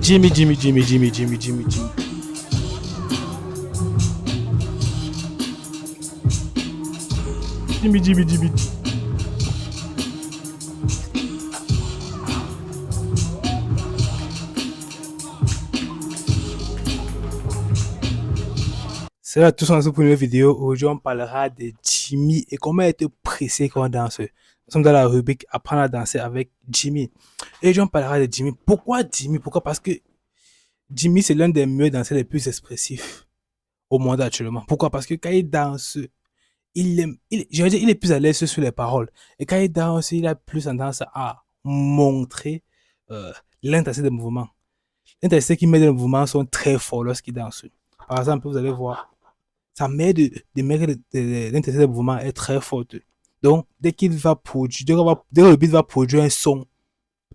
Jimmy, Jimmy, Jimmy, Jimmy, Jimmy, Jimmy, Jimmy. Jimmy, Jimmy, Jimmy. C'est là tous ensemble pour une nouvelle vidéo. Aujourd'hui, on parlera de Jimmy et comment être pressé quand on danse. Nous sommes dans la rubrique Apprendre à danser avec Jimmy. Et aujourd'hui, on parlera de Jimmy. Pourquoi Jimmy? Pourquoi? Parce que Jimmy, c'est l'un des meilleurs danseurs les plus expressifs au monde actuellement. Pourquoi? Parce que quand il danse, je veux dire, il est plus à l'aise sur les paroles. Et quand il danse, il a plus tendance à montrer euh, l'intensité des mouvements. L'intensité qu'il met dans les mouvements sont très forts lorsqu'il danse. Par exemple, vous allez voir, sa manière de mettre l'intensité des mouvements est très forte. Donc, dès qu'il va produire, dès que le beat va produire un son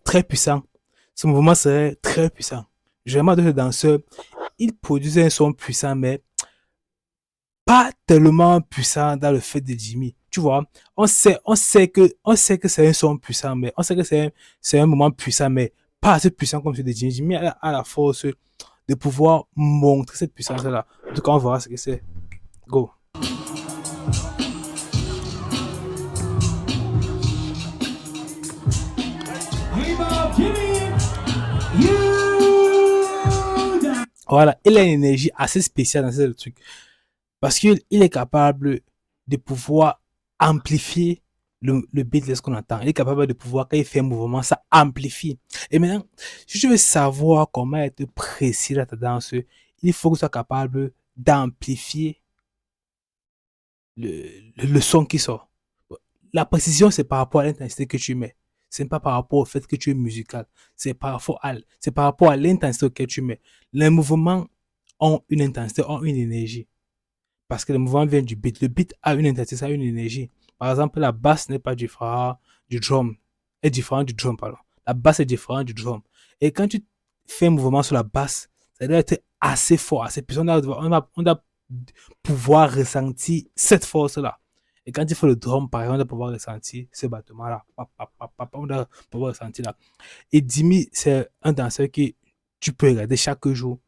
très puissant, ce mouvement serait très puissant. Généralement, de ce danseur, il produisait un son puissant, mais pas tellement puissant dans le fait de Jimmy. Tu vois, on sait que c'est un son puissant, mais on sait que c'est un moment puissant, mais pas assez puissant comme celui de Jimmy. Jimmy a la force de pouvoir montrer cette puissance-là. En tout cas, on verra ce que c'est. Go. Voilà, il a une énergie assez spéciale dans ce truc. Parce qu'il est capable de pouvoir amplifier le beat de ce qu'on entend. Il est capable de pouvoir, quand il fait un mouvement, ça amplifie. Et maintenant, si tu veux savoir comment être précis dans ta danse, il faut que tu sois capable d'amplifier le son qui sort. La précision, c'est par rapport à l'intensité que tu mets. Ce n'est pas par rapport au fait que tu es musical. C'est par rapport à l'intensité que tu mets. Les mouvements ont une intensité, ont une énergie. Parce que le mouvement vient du beat. Le beat a une intensité, ça a une énergie. Par exemple, la basse n'est pas différente du drum. Est différente du drum, pardon. La basse est différente du drum. Et quand tu fais un mouvement sur la basse, ça doit être assez fort, assez puissant. On doit pouvoir ressentir cette force-là. Et quand tu fais le drum, par exemple, on doit pouvoir ressentir ce battement-là. On doit pouvoir ressentir là. Et Jimmy, c'est un danseur que tu peux regarder chaque jour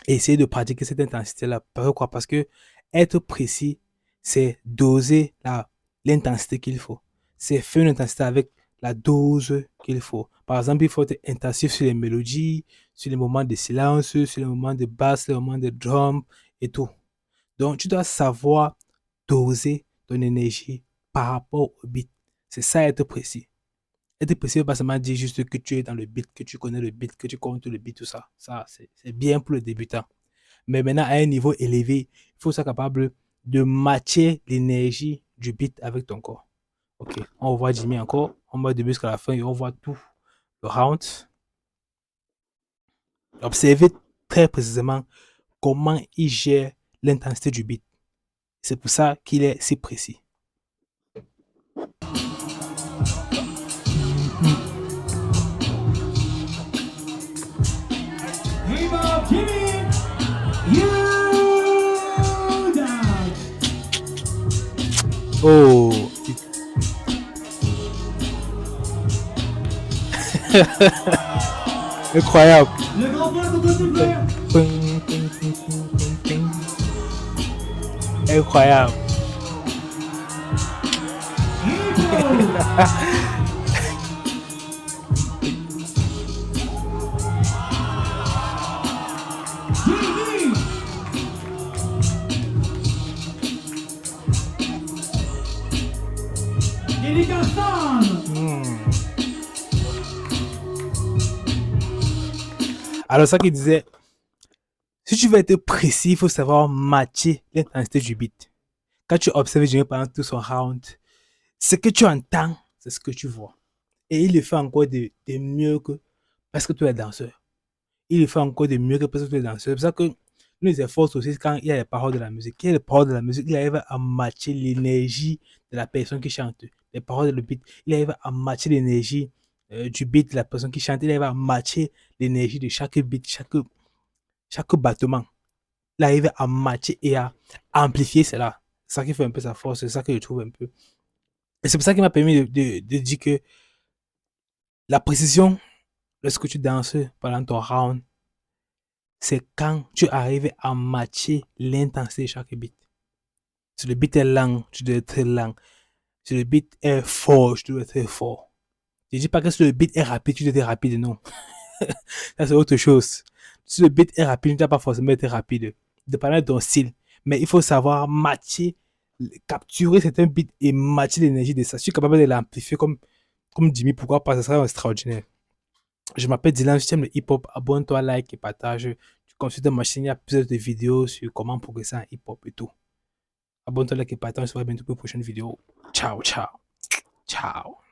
et essayer de pratiquer cette intensité-là. Pourquoi? Parce que être précis, c'est doser l'intensité qu'il faut. C'est faire une intensité avec la dose qu'il faut. Par exemple, il faut être intensif sur les mélodies, sur les moments de silence, sur les moments de basse, les moments de drum et tout. Donc, tu dois savoir doser ton énergie par rapport au beat. C'est ça être précis. Être précis ne veut pas seulement dire juste que tu es dans le beat, que tu connais le beat, que tu comptes le beat, tout ça. Ça, c'est bien pour le débutant. Mais maintenant, à un niveau élevé, il faut être capable de matcher l'énergie du beat avec ton corps. Ok, on voit Jimmy encore. On va début jusqu'à la fin et on voit tout le round. Observez très précisément comment il gère l'intensité du beat. C'est pour ça qu'il est si précis. Hey Bob, Jimmy, you down. Oh. Incroyable. Le grand frère de ton frère. Incroyable. Alors, ça qu'il disait, si tu veux être précis, il faut savoir matcher l'intensité du beat. Quand tu observes Jimmy pendant tout son round, ce que tu entends, c'est ce que tu vois. Et il le fait encore de mieux que parce que tu es danseur. Il le fait encore de mieux que parce que tu es danseur. C'est pour ça que nous les efforts aussi, quand il y a les paroles de la musique, il y a les paroles de la musique, il arrive à matcher l'énergie de la personne qui chante. Les paroles de le beat, il arrive à matcher l'énergie du beat de la personne qui chante. Il arrive à matcher l'énergie de chaque beat, chaque battement. Il arrive à matcher et à amplifier cela. C'est ça qui fait un peu sa force, c'est ça que je trouve un peu. Et c'est pour ça qu'il m'a permis de dire que la précision lorsque tu danses pendant ton round, c'est quand tu arrives à matcher l'intensité de chaque beat. Si le beat est lent, tu dois être lent. Si le beat est fort, tu dois être fort. Je dis pas que si le beat est rapide, tu dois être rapide, non. Ça, c'est autre chose. Si le beat est rapide, tu ne dois pas forcément être rapide. Dépendant de ton style. Mais il faut savoir matcher, capturer certains beats et matcher l'énergie de ça. Je suis capable de l'amplifier comme Jimmy, pourquoi pas, ça serait extraordinaire. Je m'appelle Dylan, je t'aime le hip-hop. Abonne-toi, like et partage. Tu consultes ma chaîne, il y a plusieurs de vidéos sur comment progresser en hip-hop et tout. Abonne-toi, like et partage. On se voit bientôt pour une prochaine vidéo. Ciao, ciao. Ciao.